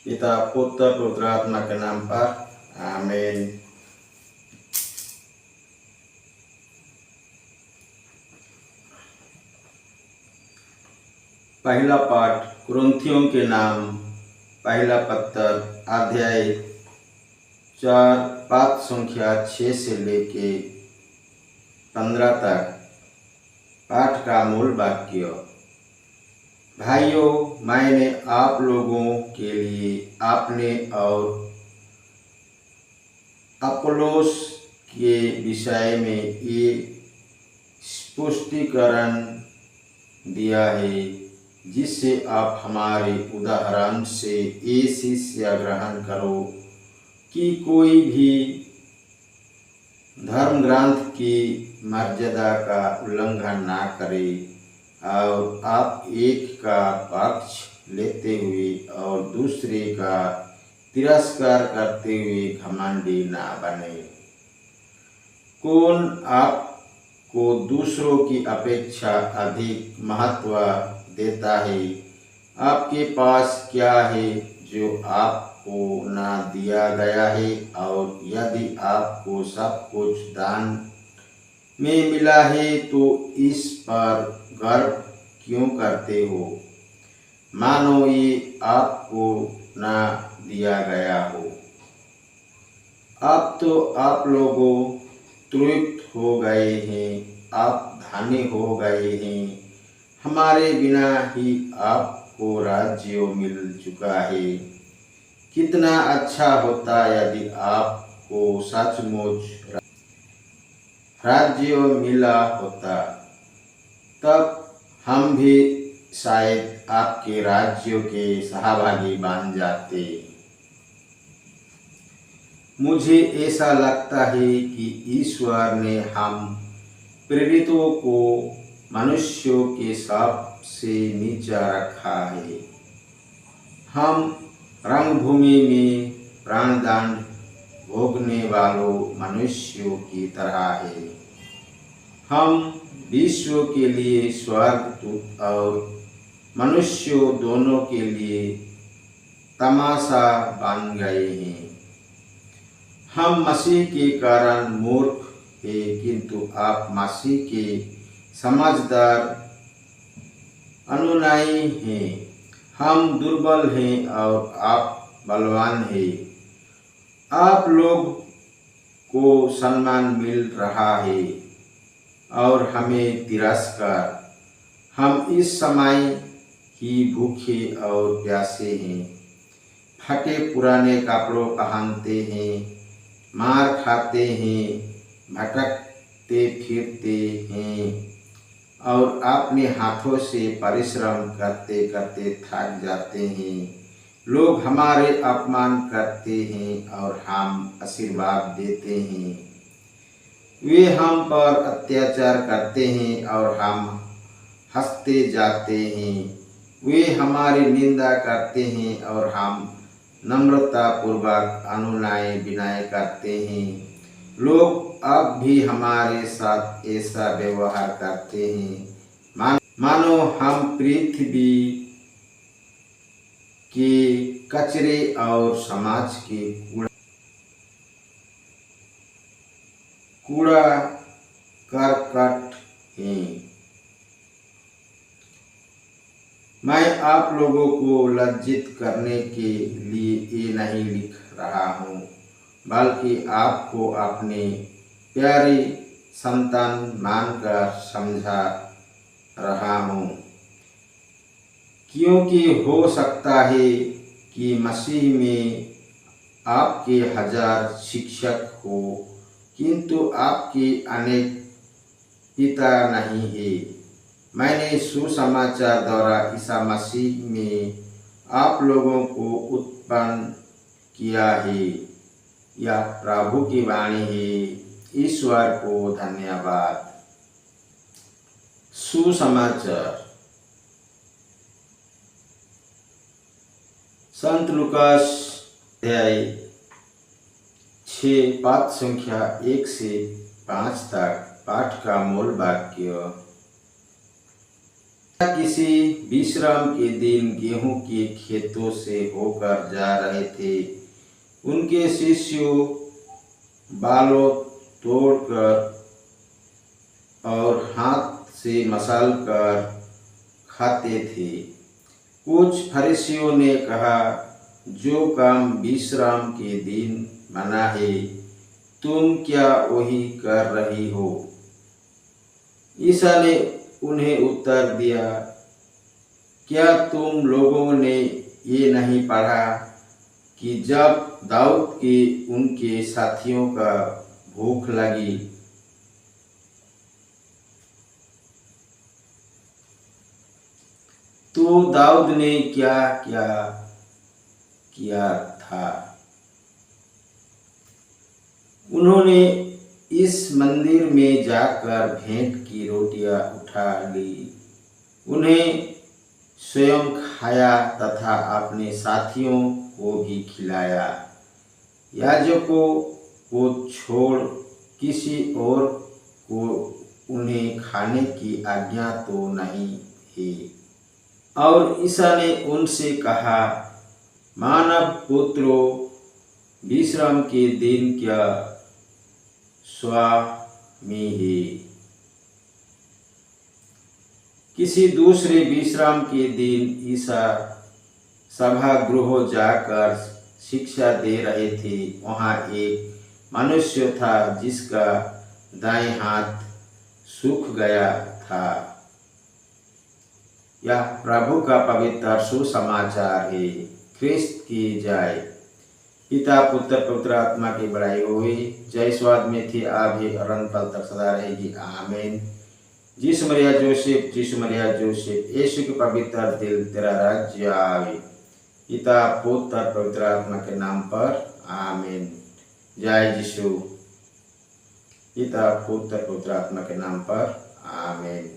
पिता पुत्र पवित्र आत्मा के नाम पर आमीन। पहला पाठ कुरिन्थियों के नाम पहला पत्र अध्याय 4 पाठ संख्या 6 से लेके 15 तक। पाठ का मूल वाक्य। भाइयों, मैंने आप लोगों के लिए अपने और अपोलोस के विषय में ये स्पष्टीकरण दिया है, जिससे आप हमारे उदाहरण से ये शिक्षा ग्रहण करो कि कोई भी धर्म ग्रंथ की मर्यादा का उल्लंघन ना करे और आप एक का पक्ष लेते हुए और दूसरे का तिरस्कार करते हुए घमंडी ना बने। कौन आपको दूसरों की अपेक्षा अधिक महत्व देता है? आपके पास क्या है जो आपको ना दिया गया है? और यदि आपको सब कुछ दान में मिला है तो इस पर गर्व क्यों करते हो, मानो ये आपको ना दिया गया हो? अब तो आप लोगों तृप्त हो गए हैं, आप धनी हो गए हैं। हमारे बिना ही आपको राज्य मिल चुका है। कितना अच्छा होता यदि आपको सचमुच राज्य मिला होता, तब हम भी शायद आपके राज्य के सहभागी बन जाते। मुझे ऐसा लगता है कि ईश्वर ने हम प्रेरितों को मनुष्यों के सबसे नीचा रखा है। हम रणभूमि में प्राणदंड भोगने वालों मनुष्यों की तरह है। हम विश्व के लिए स्वर्गदूत और मनुष्यों दोनों के लिए तमाशा बन गए हैं। हम मसीह के कारण मूर्ख हैं, किंतु आप मसीह के समझदार अनुयायी हैं। हम दुर्बल हैं और आप बलवान हैं। आप लोग को सम्मान मिल रहा है और हमें तिरस्कार। हम इस समय ही भूखे और प्यासे हैं, फटे पुराने कपड़ों पहनते हैं, मार खाते हैं, भटकते फिरते हैं और अपने हाथों से परिश्रम करते करते थक जाते हैं। लोग हमारे अपमान करते हैं और हम आशीर्वाद देते हैं। वे हम पर अत्याचार करते हैं और हम हंसते जाते हैं। वे हमारी निंदा करते हैं और हम नम्रता पूर्वक अनुनय विनय करते हैं। लोग अब भी हमारे साथ ऐसा व्यवहार करते हैं मानो हम पृथ्वी के कचरे और समाज के कूड़ा करकट हैं। मैं आप लोगों को लज्जित करने के लिए ये नहीं लिख रहा हूँ, बल्कि आपको अपने प्यारी संतान मानकर समझा रहा हूँ, क्योंकि हो सकता है कि मसीह में आपके 1000 शिक्षक हो, किंतु आपके अनेक पिता नहीं है। मैंने सुसमाचार द्वारा ईसा मसीह में आप लोगों को उत्पन्न किया है। यह प्रभु की वाणी है। ईश्वर को धन्यवाद। सुसमाचार। संत लूकास अध्याय 6 पाठ संख्या 1 से 5 तक। पाठ का मूल वाक्य। किसी विश्राम के दिन गेहूं के खेतों से होकर जा रहे थे। उनके शिष्यों बालों तोड़कर और हाथ से मसल कर खाते थे। कुछ फरीसियों ने कहा, जो काम विश्राम के दिन मना है, तुम क्या वही कर रही हो? ईसा ने उन्हें उत्तर दिया, क्या तुम लोगों ने ये नहीं पढ़ा कि जब दाऊद के उनके साथियों का भूख लगी तो दाऊद ने क्या क्या किया था? उन्होंने इस मंदिर में जाकर भेंट की रोटियां उठा ली, उन्हें स्वयं खाया तथा अपने साथियों को भी खिलाया। याजकों को छोड़ किसी और को उन्हें खाने की आज्ञा तो नहीं है। और ईसा ने उनसे कहा, मानव पुत्रों, विश्राम के दिन क्या स्वामी है? किसी दूसरे विश्राम के दिन ईसा सभागृह जाकर शिक्षा दे रहे थे। वहाँ एक मनुष्य था जिसका दाएं हाथ सूख गया था। यह प्रभु का पवित्र सुसमाचार है। ख्रिस्त की जय। पिता पुत्र पवित्र आत्मा की बड़ाई हुई। जय स्वाद में थी आप ही अनंत काल तक सदा रहेगी। आमीन। जिस मरिया जोसेफ, जिस मरिया जोसेफ, यीशु के पवित्र दिल, तेरा राज्य आवे। पिता पुत्र पवित्र आत्मा के नाम पर आमीन। जय यीशु। पिता पुत्र पवित्र आत्मा के नाम पर आमीन।